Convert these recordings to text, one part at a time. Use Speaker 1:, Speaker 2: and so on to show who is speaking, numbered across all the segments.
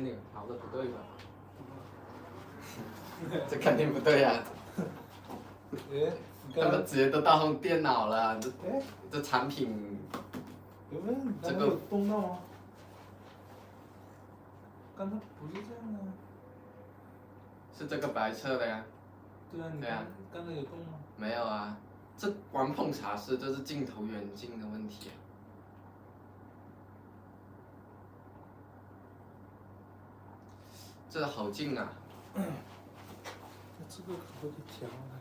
Speaker 1: 你调的不对吧？
Speaker 2: 这肯定不对呀、
Speaker 3: 哎，
Speaker 2: 他们直接都到电脑了，
Speaker 3: 哎，
Speaker 2: 这产品
Speaker 3: 有没有？你刚才有动到吗？刚才不是这样的。
Speaker 2: 是这个白色的呀？
Speaker 3: 对啊，你
Speaker 2: 对啊
Speaker 3: 刚才有动吗？
Speaker 2: 没有啊，这光碰茶室，这是镜头远近的问题啊。这好近啊！
Speaker 3: 那这个可不可以调呢？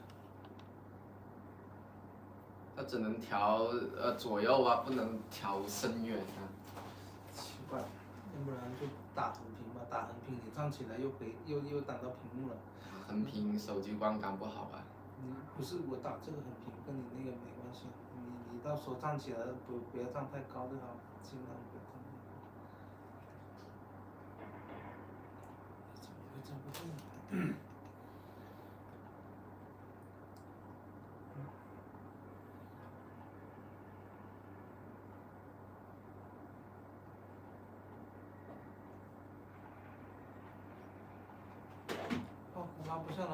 Speaker 2: 它只能调左右啊，不能调深远啊。
Speaker 3: 奇怪，要不然就打横屏吧，打横屏你站起来又挡到屏幕了。
Speaker 2: 横屏手机观感不好吧？
Speaker 3: 你不是我打这个横屏跟你那个没关系，你到时候站起来不要站太高就好，尽量不要站太高。怎么会站不动呢？哦，我拉不下来。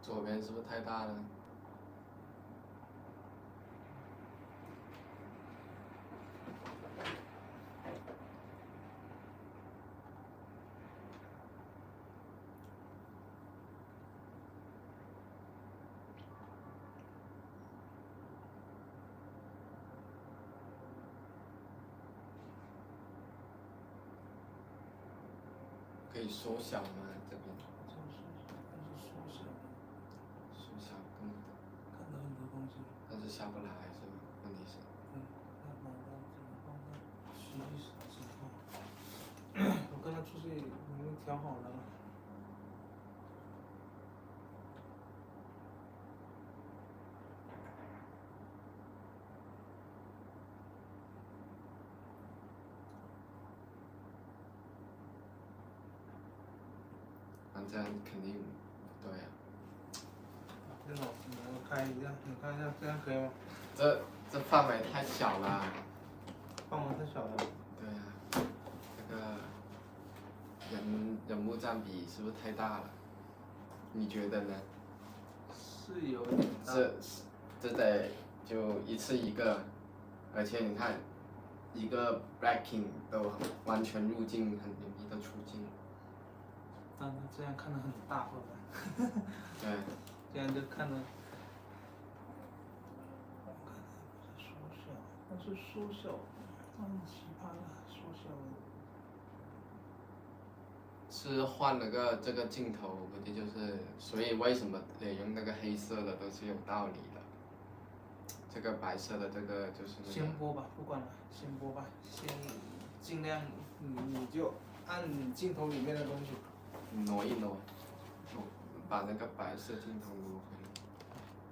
Speaker 2: 左边是不是太大了？可以缩小吗？这边缩小更，
Speaker 3: 看到很多东西。
Speaker 2: 但是下不来是吧？问题是。
Speaker 3: 我跟他出去已经调好了。
Speaker 2: 这样肯定不对啊。
Speaker 3: 电脑我开一下，你看一下，这样可以吗？
Speaker 2: 这范围太小了。
Speaker 3: 范围太小了。
Speaker 2: 对啊，这个人物占比是不是太大了？你觉得呢？
Speaker 3: 是有点大。
Speaker 2: 这得就一次一个，而且你看，一个 blacking 都完全入镜，很牛逼的出镜。
Speaker 3: 但是这样看得很大，会不会？
Speaker 2: 对。
Speaker 3: 这样就看得。缩小，但是缩小，奇葩了，缩小了。
Speaker 2: 是换了个这个镜头，估计就是，所以为什么得用那个黑色的都是有道理的。这个白色的这个就是那个。
Speaker 3: 先播吧，不管了，先播吧，先尽量你就按你镜头里面的东西。
Speaker 2: 挪一挪，把那个白色镜头挪回来。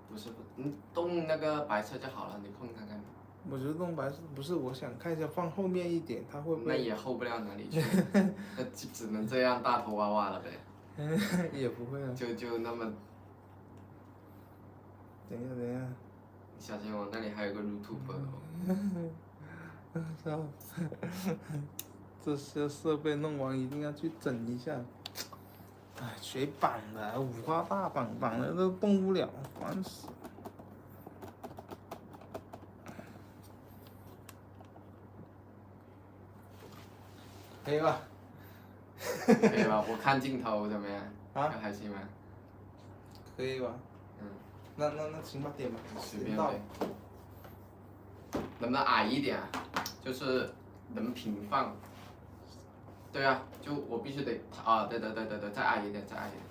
Speaker 2: 不是，你动那个白色就好了，你碰看看。
Speaker 3: 我觉得动白色不是，我想看一下放后面一点，它会不会？
Speaker 2: 那也厚不了哪里去，那只能这样大头娃娃了呗。
Speaker 3: 也不会啊。
Speaker 2: 就那么。
Speaker 3: 等一下，等一下。
Speaker 2: 小心我那里还有个 YouTuber 哦。
Speaker 3: 操！这些设备弄完一定要去整一下。哎，谁绑的？五花大绑，绑的都动不了，烦死。可以吧？
Speaker 2: 可以吧？我看镜头怎么样？
Speaker 3: 啊？
Speaker 2: 还行吗？
Speaker 3: 可以吧？
Speaker 2: 嗯。
Speaker 3: 那行吧，点吧。
Speaker 2: 随便呗。能不能矮一点啊？就是能平放。对啊，就我必须得啊，对，再矮一点，再矮一点。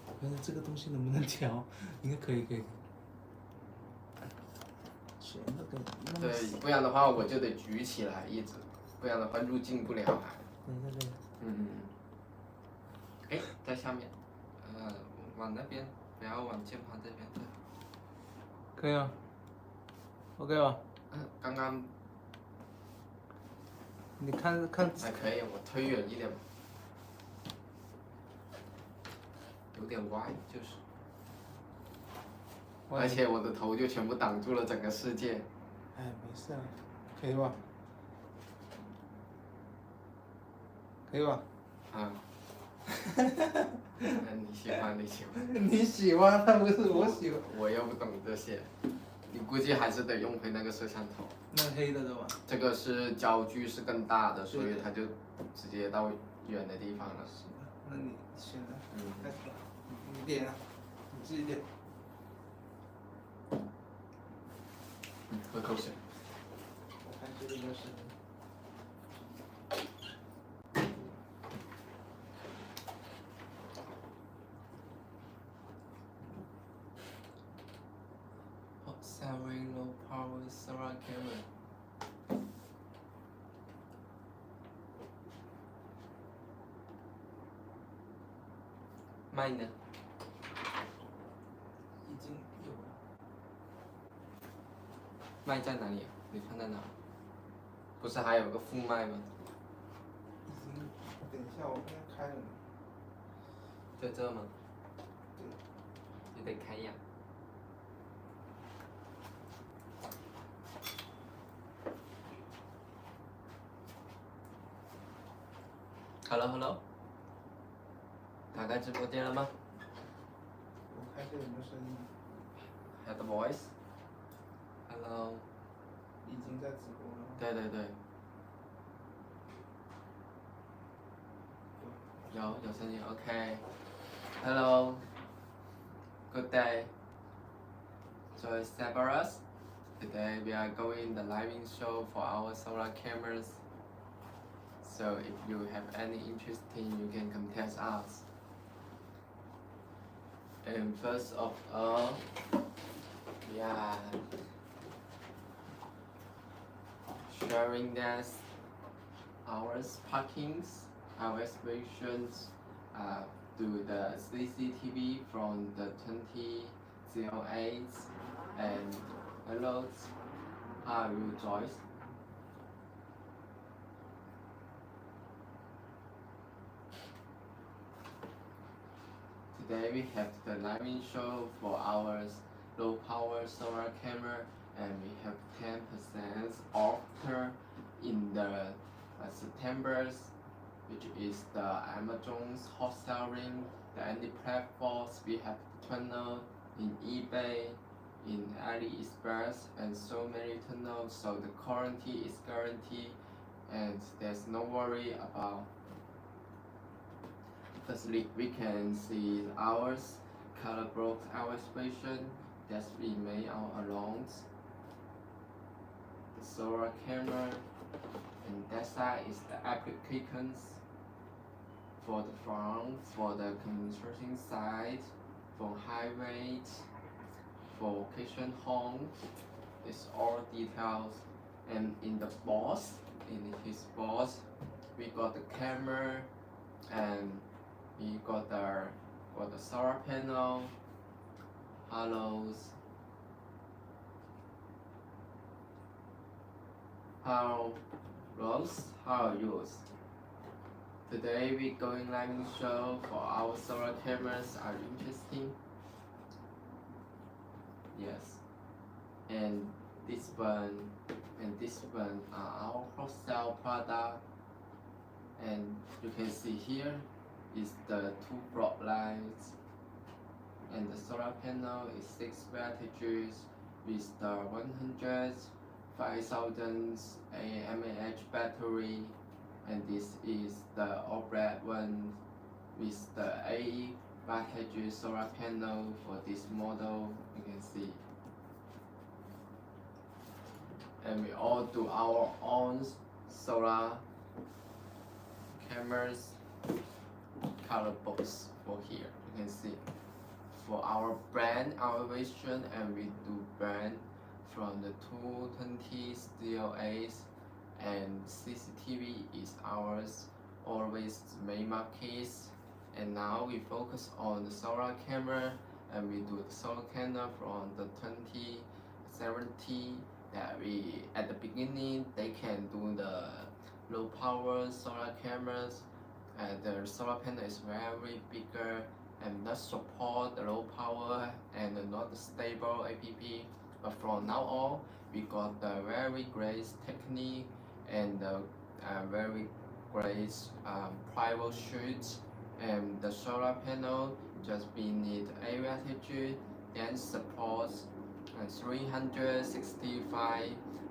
Speaker 3: 我看看这个东西能不能调，应该可以。全都给弄死。
Speaker 2: 对，不然的话我就得举起来一直，不然的话入镜不了还。
Speaker 3: 等一下。
Speaker 2: 哎，在下面，往那边，不要往键盘这边。
Speaker 3: 可以啊。OK 吧？
Speaker 2: 刚刚。
Speaker 3: 你看。
Speaker 2: 还可以，我推远一点吧。有点歪，就是。而且我的头就全部挡住了整个世界。
Speaker 3: 哎，没事啊，可以吧？可以吧？
Speaker 2: 啊。那你喜欢你喜欢，
Speaker 3: 你喜欢那不是我喜欢。
Speaker 2: 我又不懂这些，你估计还是得用回那个摄像头。
Speaker 3: 那黑的对吧？
Speaker 2: 这个是焦距是更大的，所
Speaker 3: 对的
Speaker 2: 以它就直接到远的地方了。
Speaker 3: 是吧？那你选的
Speaker 2: 嗯，
Speaker 3: 太爽了，你点啊，你自己点。
Speaker 2: 喝口水。
Speaker 3: 我看这里有声音。
Speaker 2: Selling low power solar camera。麦呢？
Speaker 3: 已经有了。
Speaker 2: 麦在哪里啊？你看在哪？不是还有个副麦吗？
Speaker 3: 已经，等一下我现在开了呢。
Speaker 2: 在这吗？
Speaker 3: 对。
Speaker 2: 你得开呀。Hello，打开直播间了吗
Speaker 3: 我看这有没有声音。
Speaker 2: ？Have the voice。Hello。
Speaker 3: 已经在直播了。
Speaker 2: 对对对。有声音 ，OK。Hello。Good day. So it's Cerberus. Today we are going the live show for our solar cameras. So if you have any interesting, you can contact us. And first of all, we are sharing that our parkings, our reservations to the CCTV from the 2008 and hello, how are you, Joyce? Today we have the live show for our low power solar camera, and we have 10% offer in the September's, which is the Amazon's hot selling, the any platforms. We have tunnel in eBay, in AliExpress, and so many tunnels. So the quality is guaranteed, and there's no worry about. Firstly, we can see ours color block our expression that we made our along the solar camera, and that side is the applications for the front, for the construction side, for highway, for kitchen home. It's all details, and in the box, in his box, we got the camera, and we got the solar panel, halos. How Rose, how are yours? Today we going live show for our solar cameras are interesting. Yes. And this one are our cross-sell product. And you can see here is the 2 block lights, and the solar panel is 6 wattages with the 105,000 mAh battery, and this is the OLED one with the 8 wattage solar panel for this model. You can see, and we all do our own solar cameras color box for here. You can see for our brand, our version, and we do brand from the 220 Steel Ace, and CCTV is ours always main markets. And now we focus on the solar camera, and we do the solar camera from the 2070 that we at the beginning they can do the low power solar cameras, and the solar panel is very bigger and not support the low power and not stable app. But from now on, we got the very great technique and very great private shoot, and the solar panel just beneath A voltage, then supports 365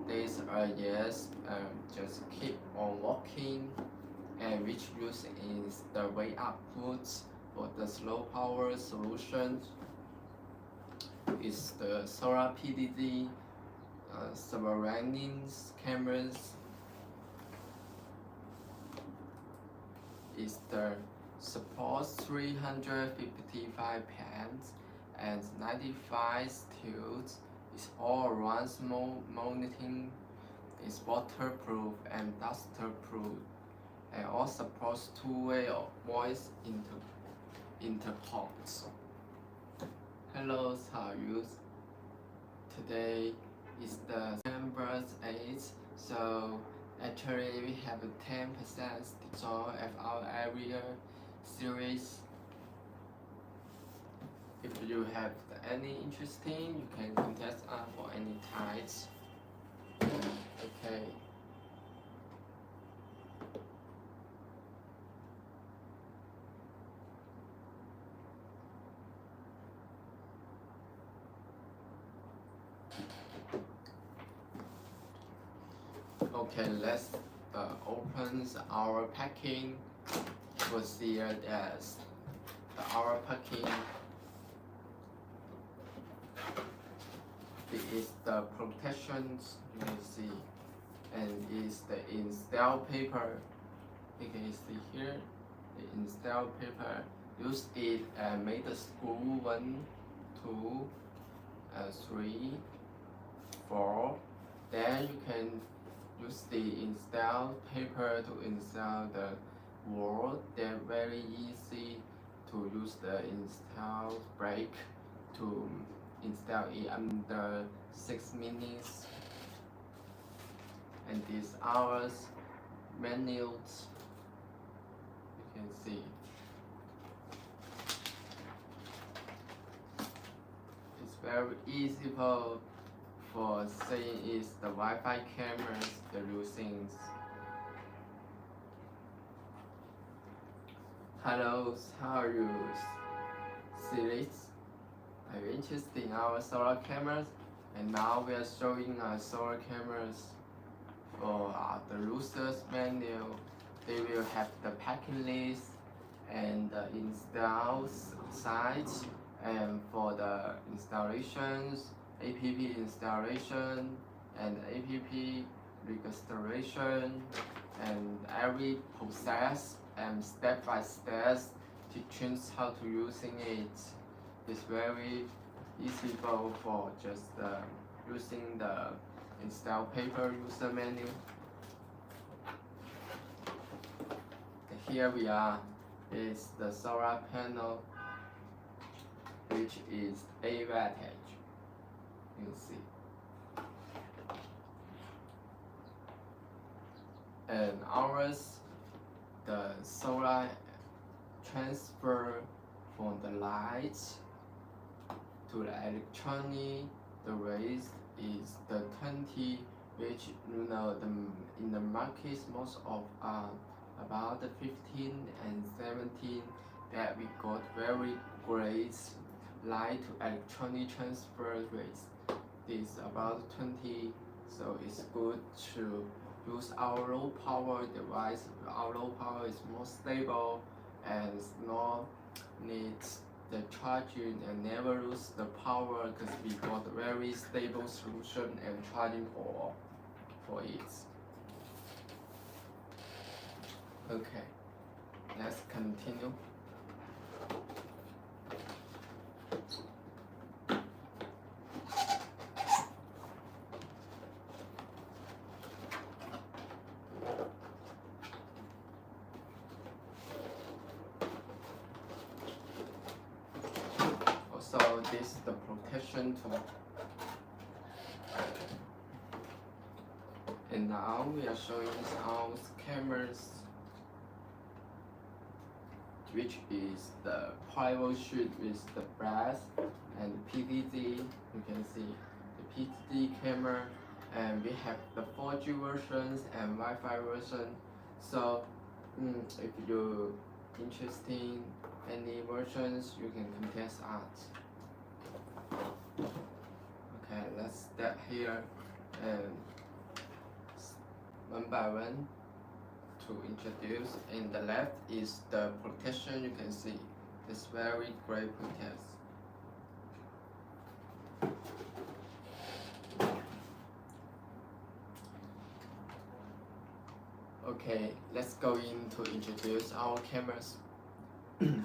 Speaker 2: days a year. Just keep on walking, and which use is the way output for the slow power solution is the solar PDD surroundings cameras. Is the supports 355 pans and 95 stills. Is all around small monitoring. Is waterproof and dusterproof, and all supports two-way voice intercoms. Hello, how are you? Today is the September 8th, so actually we have a 10% discount of our area series. If you have any interesting, you can contact us for any types. Okay. Okay, let's open our packing. We'll see that our packing. It is the protections you can see, and is the install paper. You can see here the install paper. Use it and make the screw 1, 2, 3, 4. Then you can use the install paper to install the wall. They're very easy to use the install brake to install it under 6 minutes. And these hours manuals, you can see. It's very easy for saying is the Wi-Fi cameras, the using. Hello, how are you? Series? Are you interested in our solar cameras? And now we are showing solar cameras for the users manual. They will have the packing list and the install site, and for the installations, app installation and app registration, and every process and step by step teaching how to using it. It's very easy for just using the install paper user menu. Here we are, is the solar panel, which is A voltage. You can see. And ours, the solar transfer from the lights to the electronic, the rate is the 20, which in the market most of about the 15 and 17 that we got very great light to electronic transfer rates. This about 20, so it's good to use our low power device. Our low power is more stable and it's not needs the charging and never lose the power because we got a very stable solution and charging for it. Okay, let's continue. Also, this is the protection tool. And now we are showing our cameras, which is the plywood sheet with the brass and PDD. You can see the PDD camera, and we have the 4G versions and Wi-Fi version. So If you interested in any versions, you can contact us. Okay, let's start here and one by one to introduce. In the left is the protection. You can see it's very great protection. Okay, let's go in to introduce our cameras. You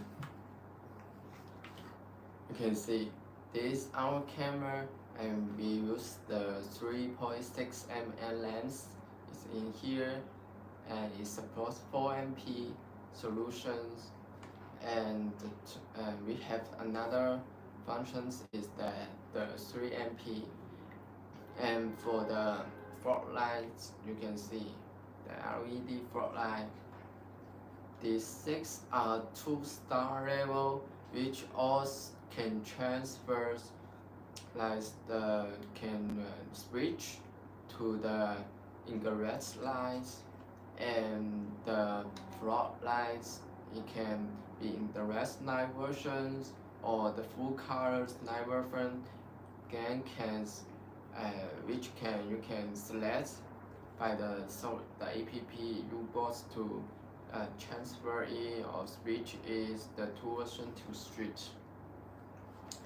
Speaker 2: can see this is our camera, and we use the 3.6 mm lens. It's in here, and it supports 4MP solutions. And we have another functions is that the 3MP. And for the floodlights, you can see the LED floodlight. These 6 are 2-star level, which also can transfer, like can switch to the infrared lights, and the floodlights. It can be infrared night versions or the full color night version. Which you can select by the app U-Box to transfer it or switch is the two version to switch.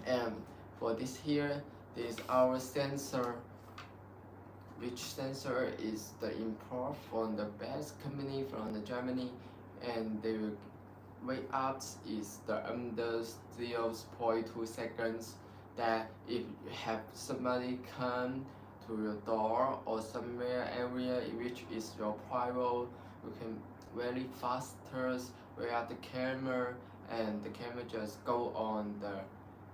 Speaker 2: And for this here, this is our sensor, which sensor is the import from the best company from the Germany, and the weight up is the under 0.2 seconds. That if you have somebody come to your door or somewhere area which is your private, you can very faster wear the camera, and the camera just go on the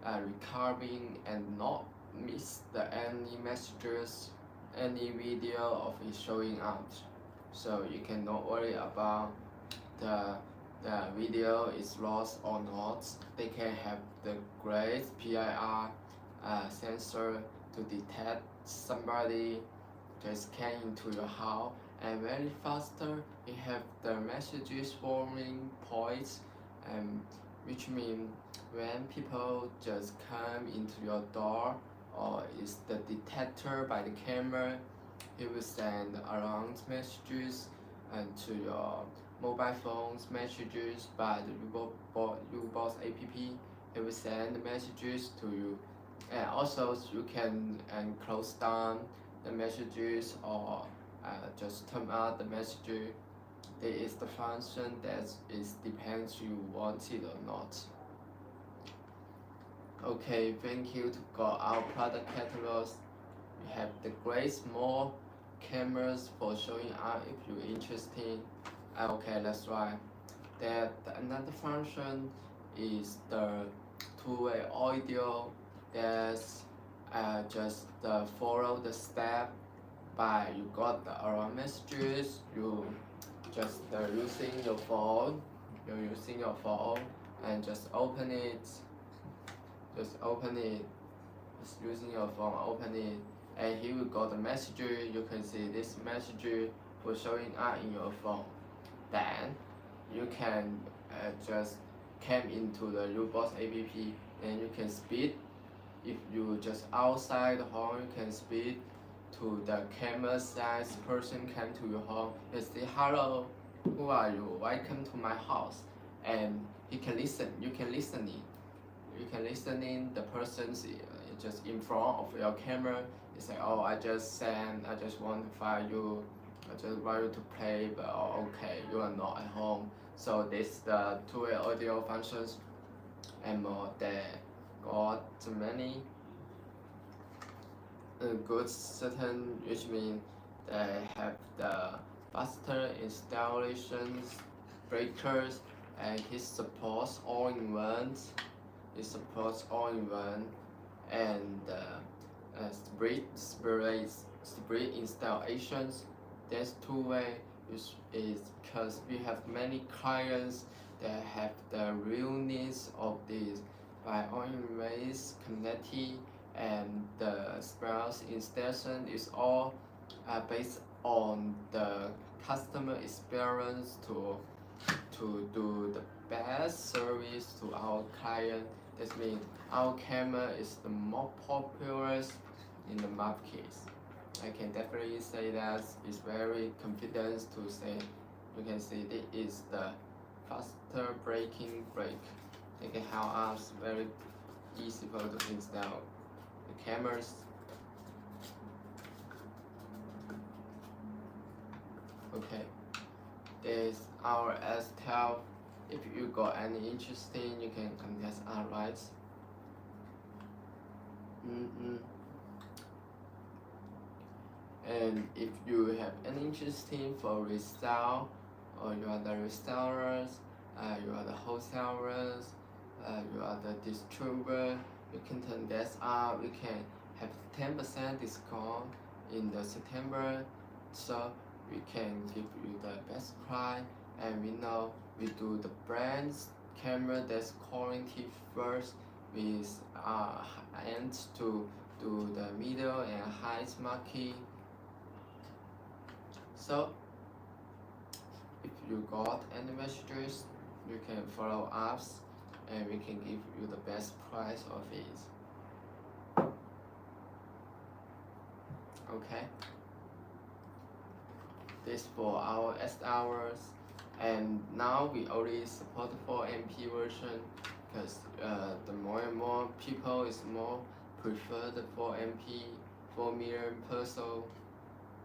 Speaker 2: recording and not miss any messages, any video of it showing out. So you cannot worry about the video is lost or not. They can have the great PIR sensor to detect somebody just came into your house, and very faster you have the messages forming points, which means when people just come into your door or is the detector by the camera, it will send around messages to your mobile phones messages by the U-Box app. It will send messages to you, and also you can close down the messages or just turn out the message. There is the function that is depends you want it or not. Okay, thank you to got our product catalogs. We have the great small cameras for showing out if you're interested. Okay, that's right. Another function is the two-way audio. That's just follow the step by you got the alarm messages. You just using your phone. You're using your phone and just open it. Just open it. Just using your phone, open it, and here we got the message. You can see this message will showing up in your phone. Then you can just come into the U-Box app, and you can speak. If you just outside the home, you can speak to the camera side person come to your home. You say, "Hello, who are you? Welcome to my house," and he can listen. You can listen in. You can listen in the person's just in front of your camera. You say, "Oh, I just want to find you. I just want you to play, but okay, you are not at home." So this the two-way audio functions, and more. They got many good certain, which means they have the faster installations, breakers, and it supports all-in-one. It supports all-in-one, and split installations. That's two-way is because we have many clients that have the real needs of this by all-in-one connectivity, and the Sprout installation is all based on the customer experience to to do the best service to our client. That means our camera is the more popular in the market. I can definitely say that it's very confident to say. You can see this is the faster braking brake. It can help us very easy to install the cameras. Okay, this is our S12. If you got any interesting, you can contact us, right? And if you have any interesting for resale, or you are the resellers, you are the wholesalers, you are the distributor, you can contact us. We can have 10% discount in the September, so we can give you the best price. And we know we do the brands camera that's quality first with end to do the middle and high market. So if you got any messages, you can follow us and we can give you the best price of it. Okay, this for our S-hours, and now we already support 4MP version because the more and more people is more prefer the 4MP 4 million peso,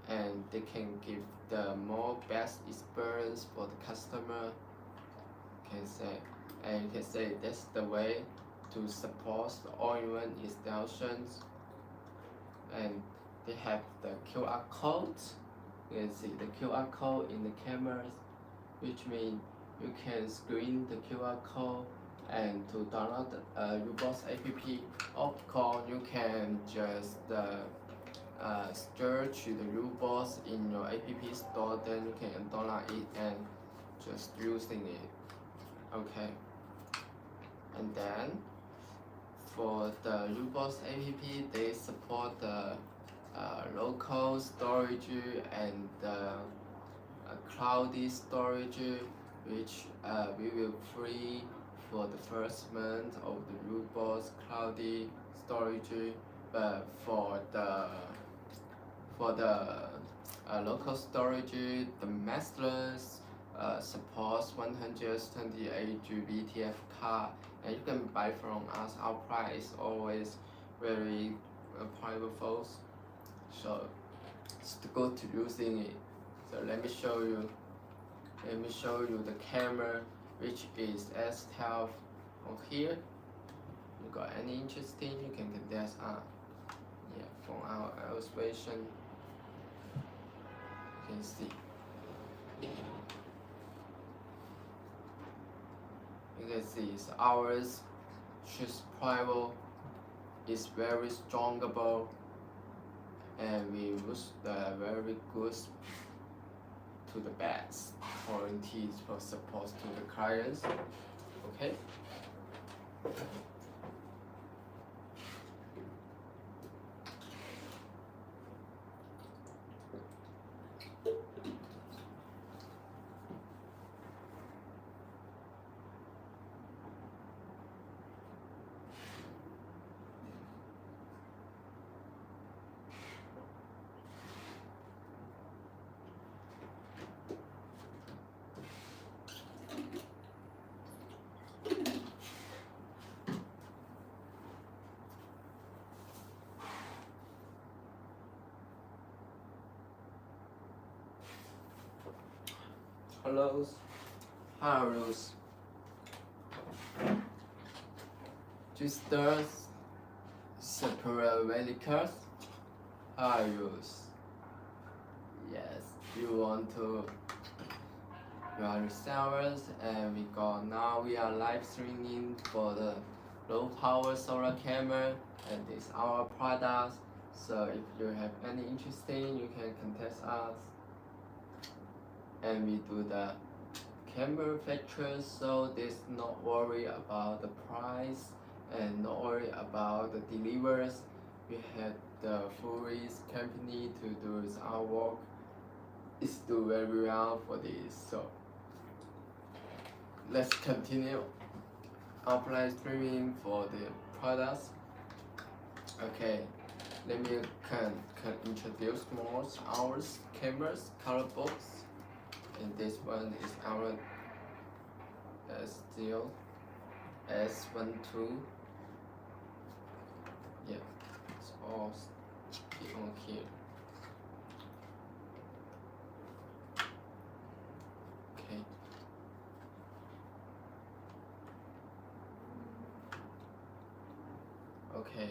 Speaker 2: and they can give the more best experience for the customer. Can say, and you can say that's the way to support the all-in-one installations. And they have the QR code. You can see the QR code in the cameras, which means you can screen the QR code and to download the U-Boss app. Of course, you can just search the U-Boss in your app store, then you can download it and just using it. Okay, and then for the U-Boss app, they support the local storage and cloudy storage, which we will free for the first month of the U-Boss cloudy storage. But for the local storage, the Massless supports 128 GB TF card, and you can buy from us. Our price is always very powerful, so it's good to using it. So let me show you the camera, which is S12 on here. You got any interesting, you can contact us. Yeah, from our illustration, you can see. You can see it's ours. Choose private is very strongable, and we use the very good to the best warranties for support to the clients. Okay. Hello, Sisters, separate vehicles. Yes, you are resellers, and we are live streaming for the low power solar camera, and this is our product. So if you have any interesting, you can contact us. And we do the camera features, so there's not worry about the price and not worry about the delivers. We had the full company to do our work. It's do very well for this. So let's continue offline streaming for the products. Okay, let me can introduce more our cameras color box, and this one is our still S12. Yeah, it's all on here. Okay. Okay,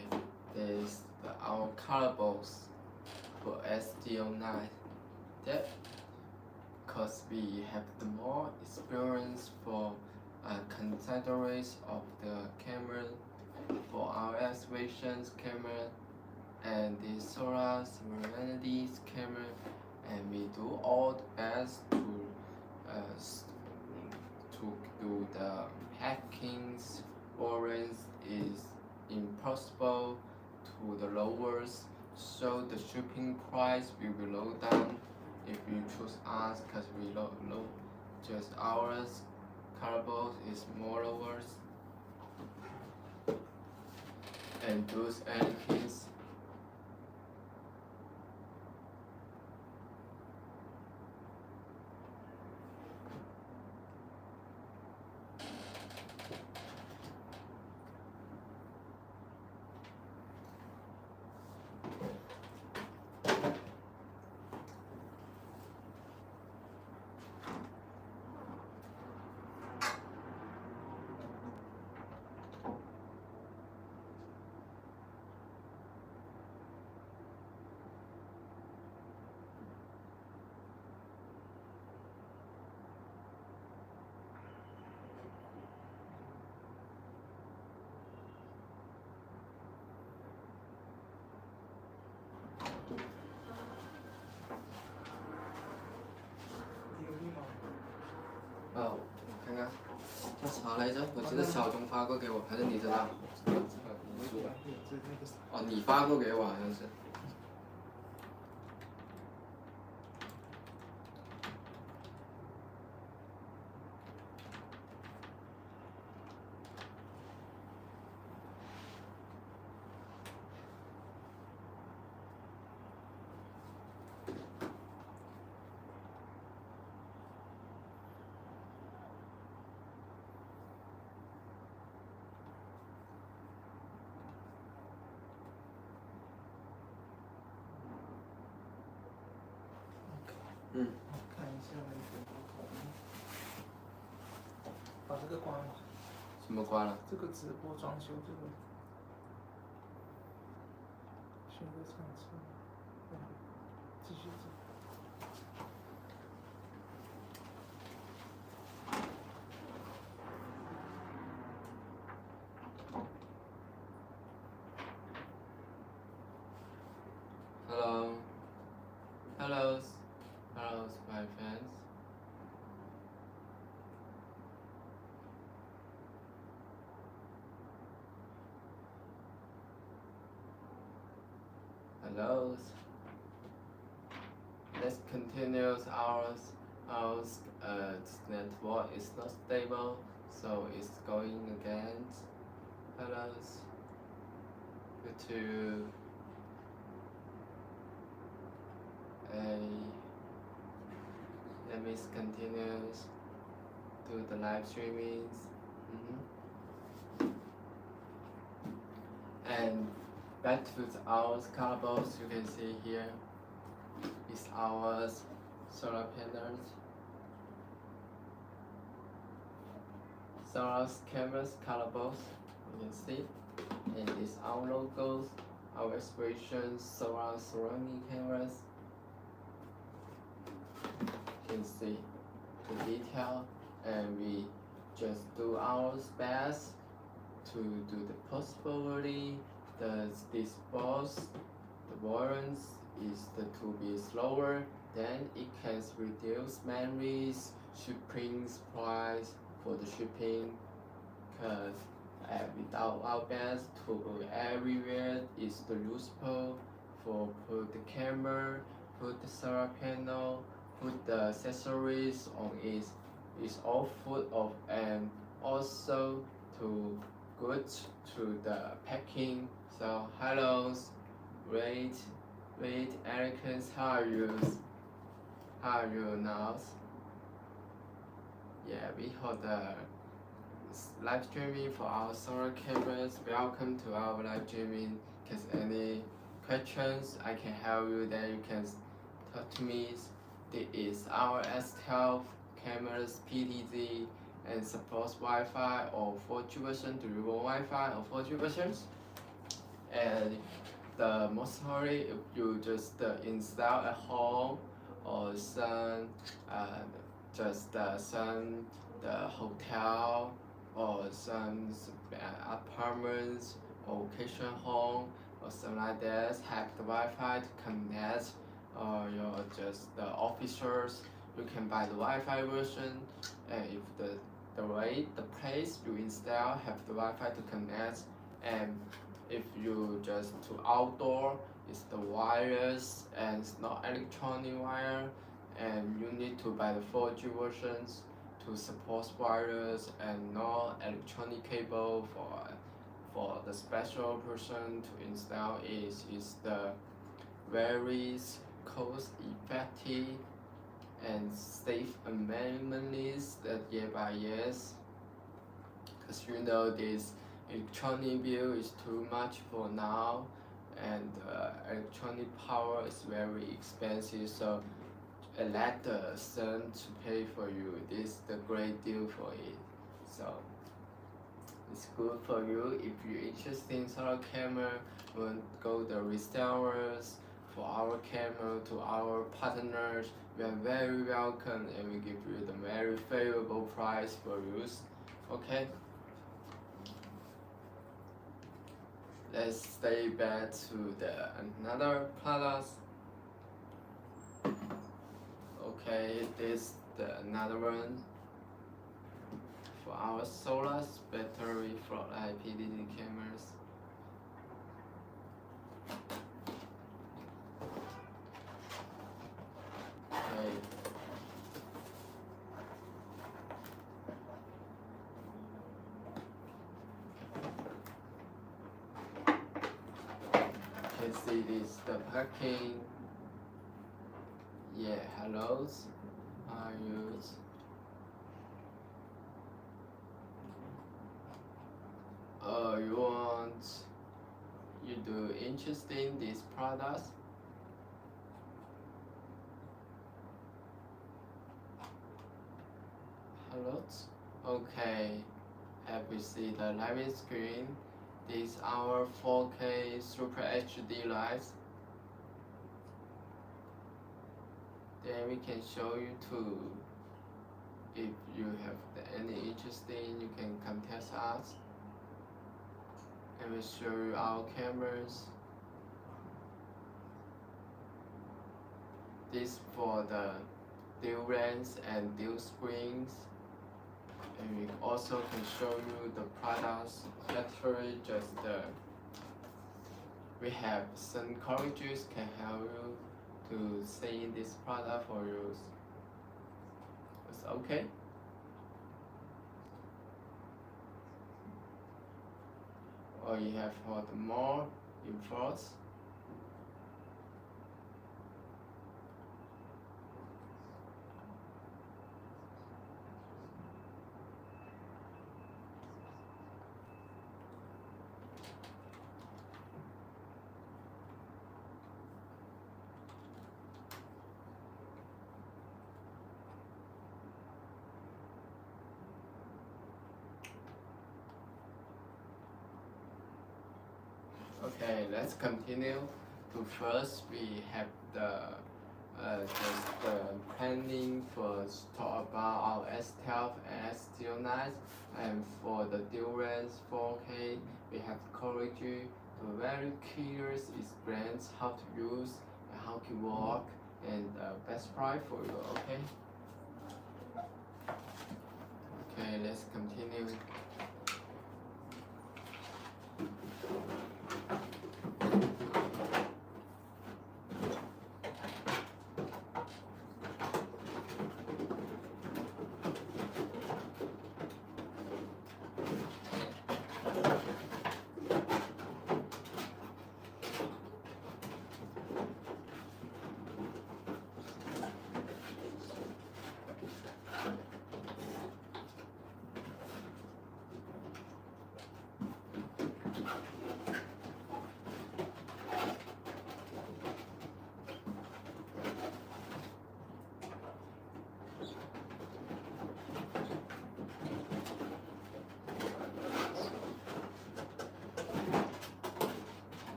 Speaker 2: there's our color box for SDO9. That because we have the more experience for consideration of the camera for our activations camera and the solar serenity's camera, and we do all the best to do the hackings. Orange is impossible to the lowers, so the shipping price will be low down if you choose us, because we low just ours color box is more lowers, and those anythings.哦，我看看，叫啥来着？我记得小钟发过给我，还是你知道？哦，你发过给我好像是。嗯，
Speaker 3: 看一下那个把这个关了。
Speaker 2: 什么关了？
Speaker 3: 这个直播装修这个，选择场次，继续走。
Speaker 2: Hello, hello, hello, my friends. Hello. Let's continue our network is not stable, so it's going against. Hello. Go to let me continue do the live streamings. And back to our color box, you can see here is our solar panels, solar cameras color box, you can see, and it's our logos, our expressions, solar surrounding cameras. You can see the detail, and we just do our best to do the possibility. This boss, the warrants is to be slower, then it can reduce memories, shipping price for the shipping, because without our best to everywhere is the useful for put the camera, put the solar panel, put the accessories on it, is all full of and also too good to the packing. So hello, great, Eric, how are you? How are you now? Yeah, we hold the live streaming for our solar cameras. Welcome to our live streaming. Cause any questions I can help you, then you can talk to me. This is our S12 cameras PTZ and supports Wi-Fi or 4G version to remote Wi-Fi or 4G versions. And the mostly if you just install at home or some just some the hotel or some apartments or vacation home or something like that have the Wi-Fi to connect or your just the officers you can buy the Wi-Fi version, and if the place you install have the Wi-Fi to connect, and if you just to outdoor it's the wireless and it's not electronic wire, and you need to buy the 4G versions to support wireless and not electronic cable for the special person to install is the very cost effective and safe amendments that year by year. Because you know this electronic bill is too much for now, and electronic power is very expensive, so let the sun to pay for you. This is the great deal for it. So it's good for you if you're interested in solar camera. We'll go the resellers for our camera to our partners. We are very welcome and we give you the very favorable price for use. Okay. Let's stay back to the another product. Okay, this the another one for our solar battery for IPDD cameras. Okay. You can see this the packing. Yeah, hello. Are you? You do interested in these products? Hello. Okay. Have you see the live screen? This is our 4K Super HD lights. Then we can show you too. If you have any interest in, you can contact us. And we'll show you our cameras. This for the dual lens and dual screens. And we also can show you the products. Battery just we have some colleges can help you to see this product for use. It's okay. Or you have for the more infos. Okay, let's continue. To first, we have just the planning for talk about our S12 and S09, and for the dual lens 4K, we have College to very clear explains how to use and how to work and best price for you. Okay. Okay, let's continue.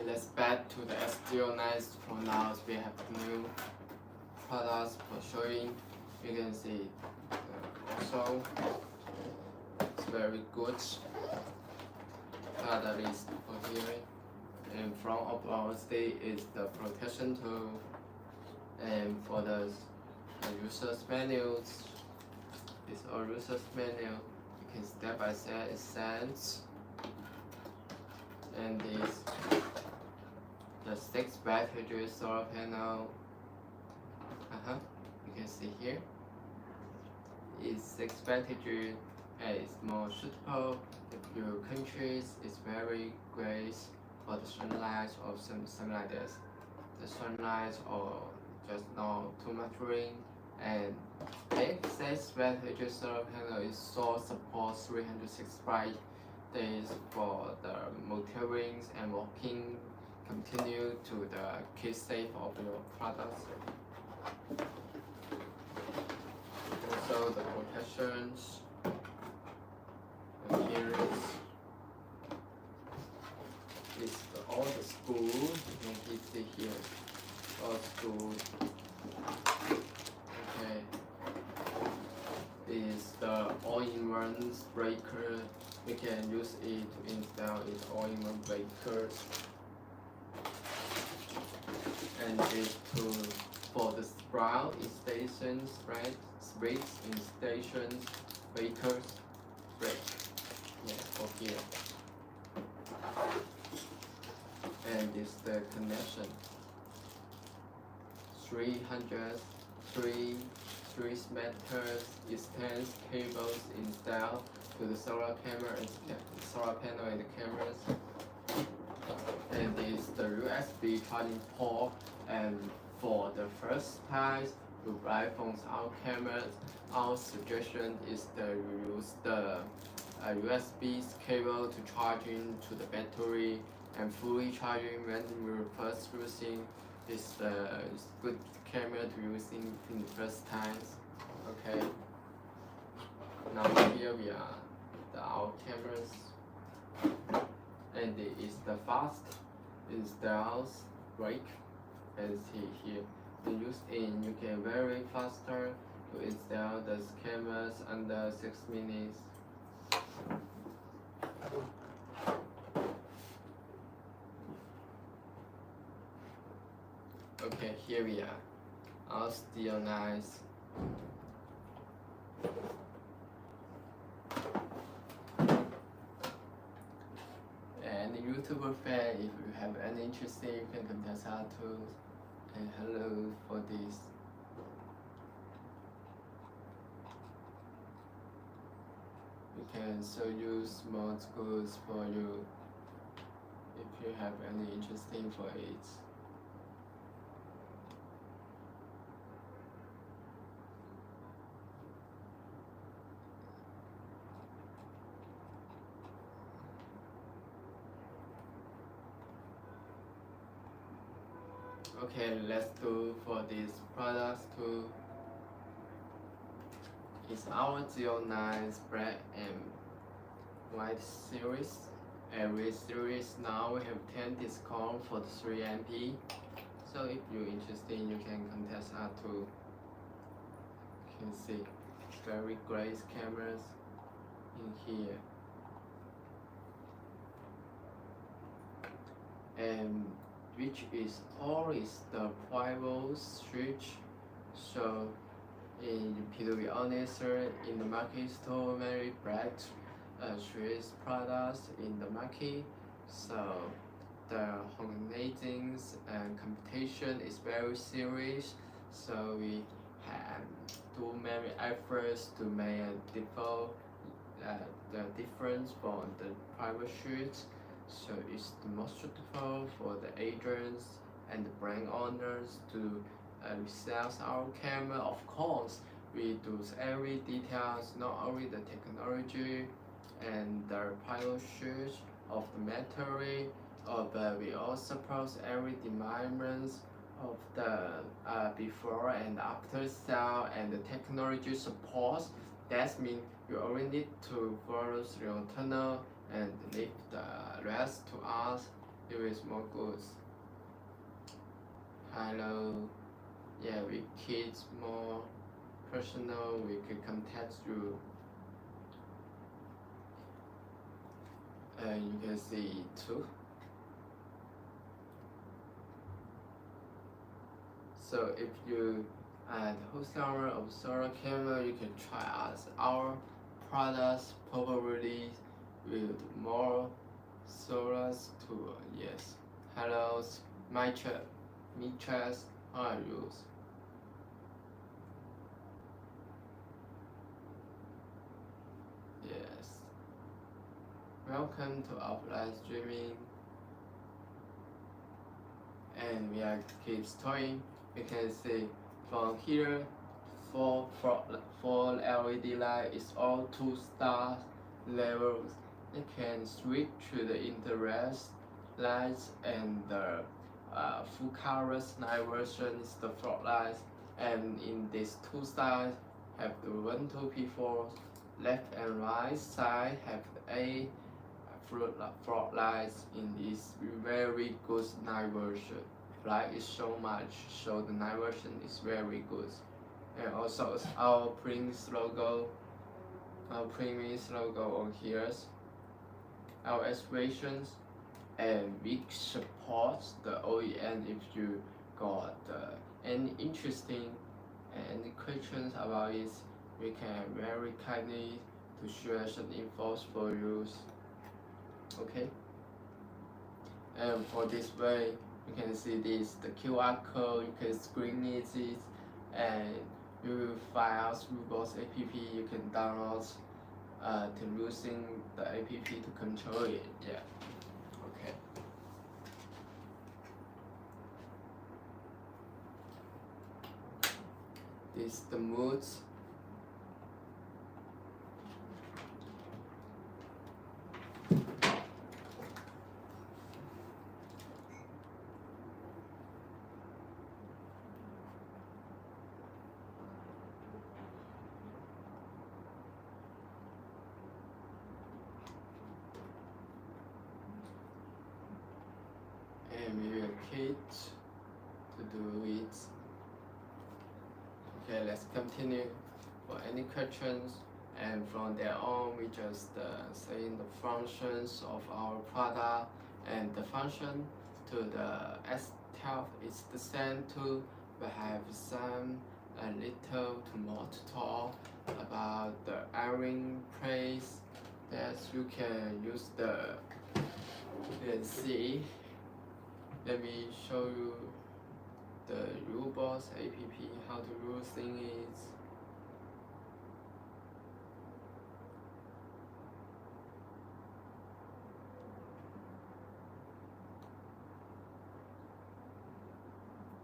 Speaker 2: let's back to the SDO9. For now, we have new products for showing. You can see also it's very good product is for here. In front of our stick is the protection tool, and for the user's menus, it's our user's menu. You can step by step sense, and this the 6 battery solar panel. You can see here. It's 6 battery and it's more suitable if your countries is very great for the sunlight or something like this. The sunlight or just not too much rain, and X6 battery solar panel is so supports 365 days for the motoring and walking. Continue to the keep safe of your products. Also the protections. And here is all the school. You can see here all school. Okay. Is the all-in-one breaker. We can use it to install its all-in-one breakers. And this tool for the sprout installation spreads in stations, breakers, break. Yeah, for here. And this the connection. 303 meters extends cables installed to the solar camera and solar panel and the cameras. And this the USB charging port. And for the first time with iPhones our cameras, our suggestion is to use the USB cable to charging to the battery and fully charging when we're first using is good camera to using in the first times. Okay. Now here we are our cameras, and it is the fast installs brake. As see here, you can very faster to install the cameras under 6 minutes. Okay, here we are. All still nice. And YouTuber fan, if you have any interest, you can contact us too. And hello for this. We can show you small schools for you if you have any interesting for it. Okay, let's do for these products too. It's our 09 black and white series. Every series now we have 10 discount for the 3MP. So if you're interested, you can contact us too. You can see very great cameras in here. And which is always the private switch. So to be honest, in the market store very bright switch products in the market. So the organizing and competition is very serious. So we have do many efforts to make the difference from the private switch. So it's the most suitable for the agents and the brand owners to sell our camera. Of course, we do every details, not only the technology and the pilot shoes of the material, but we also post every developments of the before and after sale and the technology support. That means you only need to follow your tunnel and leave the rest to us. Here is more goods. Hello. Yeah, we kids more personal. We can contact you. And you can see it too. So if you are the wholesaler of solar camera, you can try us. Our products probably with more solars too. Yes. Hello, Mitras, how are you? Yes. Welcome to our live streaming. And we are keep storing. You can see from here, four LED light is all 2-star levels. You can switch to the interest lights and the full color night version is the floodlights. And in these 2 sides have the 1, 2, P4. Left and right side have a floodlights in this very good night version. Light is so much, so the night version is very good. And also our Prince logo, on here, our aspirations, and we support the OEM if you got any interesting and any questions about it. We can very kindly to share some info for you. Okay. And for this way, you can see this the QR code. You can screen it, and you will find out Robots app. You can download to using the app to control it. Yeah. Okay. This the moods. And we will kit to do it. Okay, let's continue. For any questions, and from there on, we just saying the functions of our product, and the function to the S12 is the same too. We have some a little to more to talk about the iron place that you can use the. Let's see. Let me show you the Robots app, how to using it.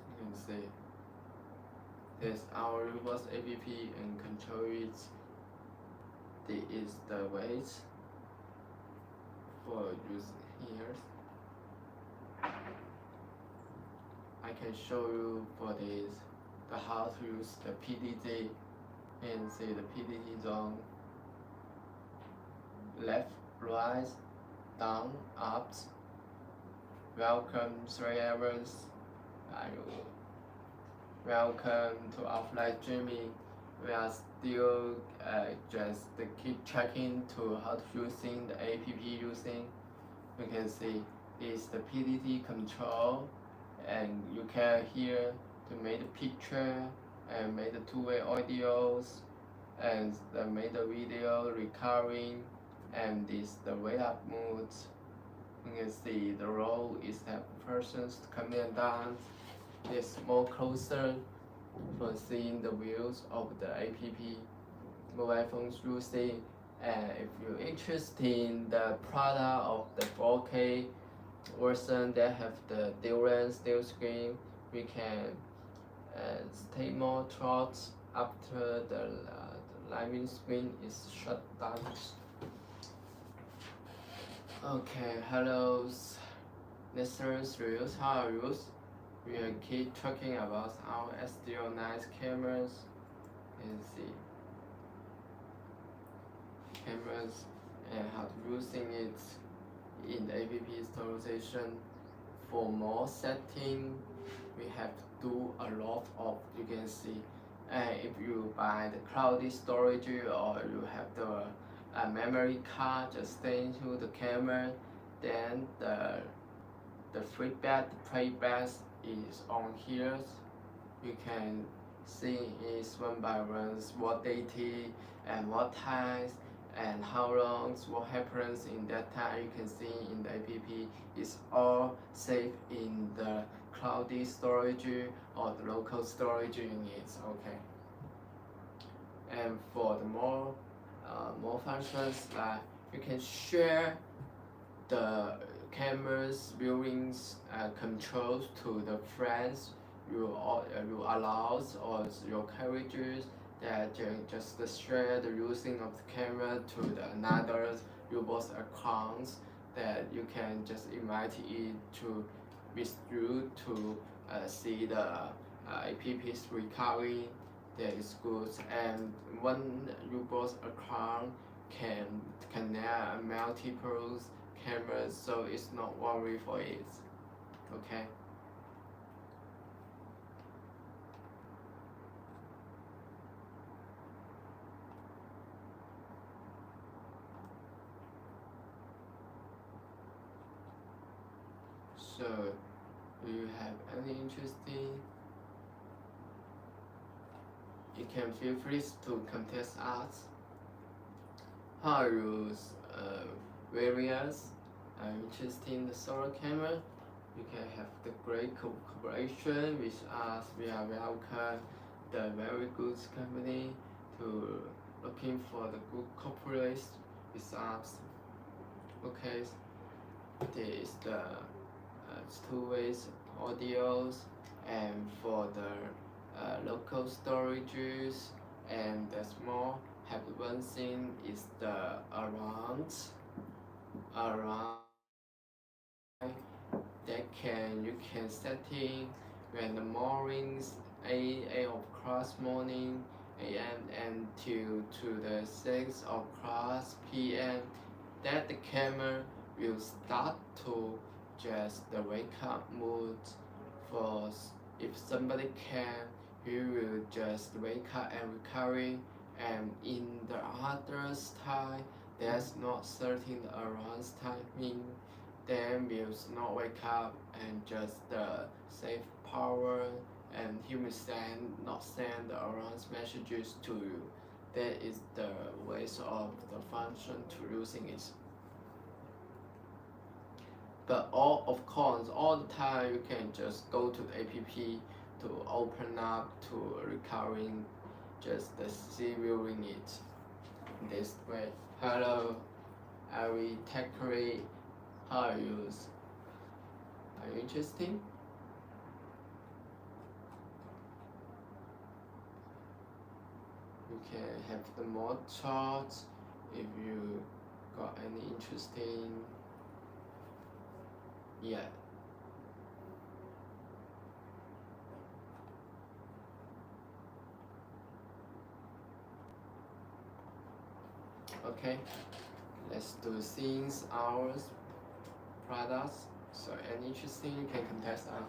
Speaker 2: You can see there's our Robots app and control it. This is the weight for using here. I can show you for this the how to use the PDD and see the PDD zone left, right, down, up. Welcome 3 hours. Welcome to our live streaming. We are still just keep checking to how to using the app using. You can see is the PDD control, and you can hear to make the picture and make the two-way audios and make the video recording, and this the wake up mode. You can see the role is that persons coming down is more closer for seeing the views of the app mobile phones using. And if you're interested in the product of the 4K version that have the dual screen, we can take more thoughts after the living screen is shut down. Okay, hello, listeners, how are you? We will keep talking about our SDO9 cameras. And see cameras and how to using it in the app installation. for more setting, we have to do a lot of, you can see, if you buy the cloudy storage or you have the memory card just into the camera, then the feedback, the playback is on here. You can see is one by one what data and what times and how long, what happens in that time. You can see in the app is all saved in the cloudy storage or the local storage units. Okay. And for the more functions, like you can share the camera's viewing controls to the friends you allows or your carriages that just share the using of the camera to the another user's accounts, that you can just invite it to with you to see the app's recovery. That is good, and one user's account can connect multiple cameras, so it's not worry for it. Okay. So, do you have any interesting? You can feel free to contact us. How you use various interesting solar camera. You can have the great cooperation with us. We are welcome the very good company to looking for the good cooperation with us. Okay, this is the two-way audios, and for the local storages, and the small have one thing is the around that you can setting when the mornings 8 o'clock morning AM until to the 6 o'clock PM, that the camera will start to just the wake up mood. For if somebody can, he will just wake up and recovery, and in the other time there's not certain around timing, then will not wake up and just save power, and he will not send around messages to you. That is the ways of the function to using it. But of course, all the time you can just go to the app to open up to recovering just the viewing it this way. Hello, I will tackle how I use. Are you interested? You can have the more charts if you got any interesting. Yeah. Okay, let's do things ours products. So any interesting, you can contest us.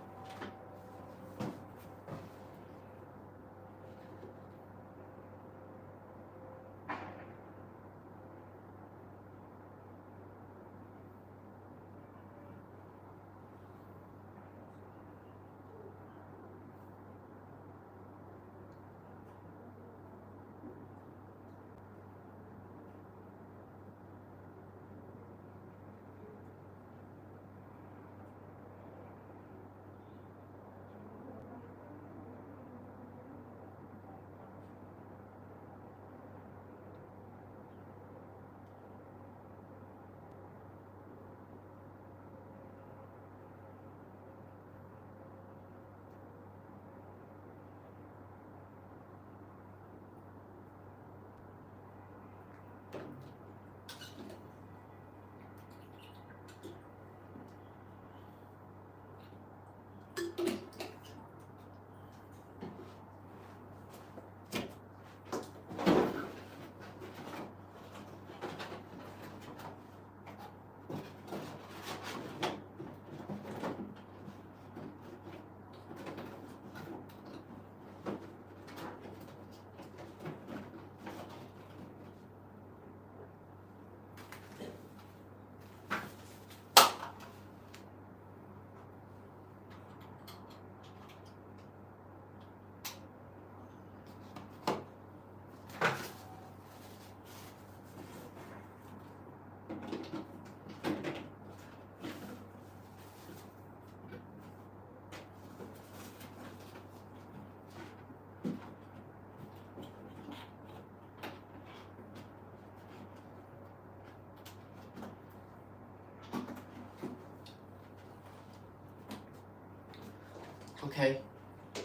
Speaker 2: Okay,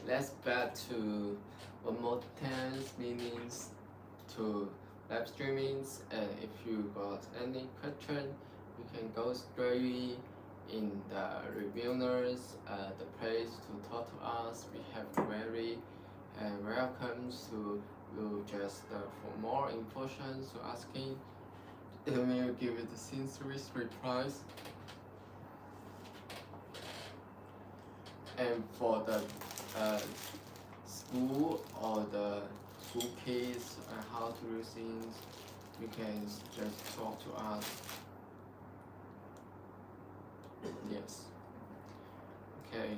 Speaker 2: let's back to one more 10 minutes to live streamings. And if you got any question, you can go straight in the reviewers, the place to talk to us. We have very welcome to you just for more information to asking. And we will give it the sincere replies. And for the school or the school kids and how to do things, you can just talk to us. Yes. Okay.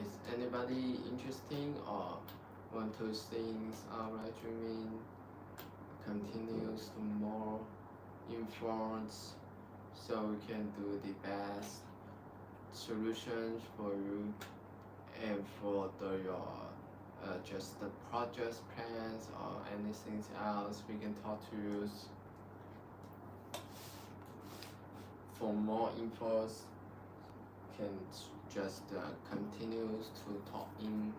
Speaker 2: Is anybody interesting or want to see our live streaming continues to more informed so we can do the best solutions for you and for your just the project plans or anything else we can talk to you for more infos can just continue to talk in.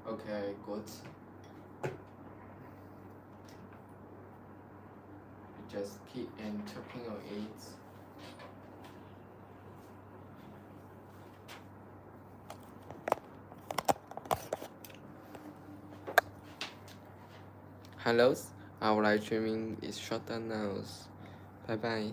Speaker 2: Okay, good. Just keep and talking on it. Hello, our live streaming is shut down now. Bye bye.